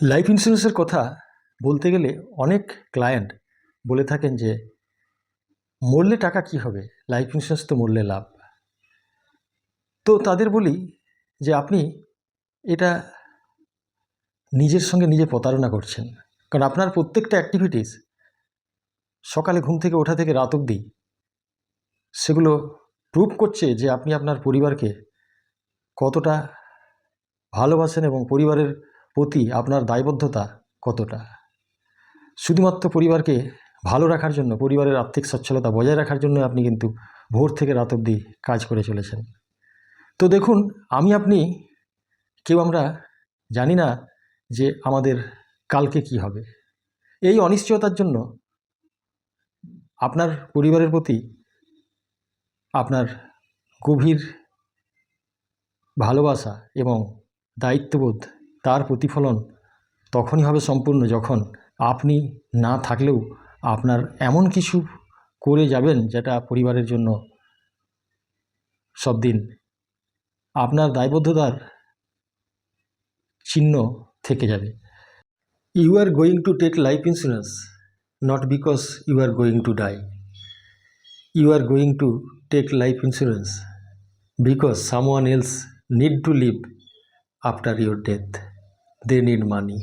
Life ইন্স্যুরেন্সের কথা বলতে গেলে অনেক ক্লায়েন্ট বলে থাকেন যে মরলে টাকা কি হবে, লাইফ ইন্স্যুরেন্স তো মরলে লাভ। তো তাদের বলি যে আপনি এটা নিজের সঙ্গে নিজে প্রতারণা করছেন। কারণ আপনার প্রত্যেকটা অ্যাক্টিভিটিস, সকালে ঘুম থেকে ওঠা থেকে রাত অবধি, সেগুলো প্রুভ করছে যে আপনি আপনার পরিবারকে কতটা ভালোবাসেন এবং পরিবারের প্রতি আপনার দায়বদ্ধতা কতটা। শুধুমাত্র পরিবারকে ভালো রাখার জন্য, পরিবারের আর্থিক সচ্ছলতা বজায় রাখার জন্য আপনি কিন্তু ভোর থেকে রাত অবধি কাজ করে চলেছেন। তো দেখুন, আপনি কেউ আমরা জানি না যে আমাদের কালকে কি হবে। এই অনিশ্চয়তার জন্য আপনার পরিবারের প্রতি আপনার গভীর ভালোবাসা এবং দায়িত্ববোধ, তার প্রতিফলন তখনই হবে সম্পূর্ণ যখন আপনি না থাকলেও আপনার এমন কিছু করে যাবেন যেটা পরিবারের জন্য সব দিন আপনার দায়বদ্ধতার চিহ্ন থেকে যাবে। You are going to take life insurance not because you are going to die. You are going to take life insurance because someone else need to live after your death. They need money.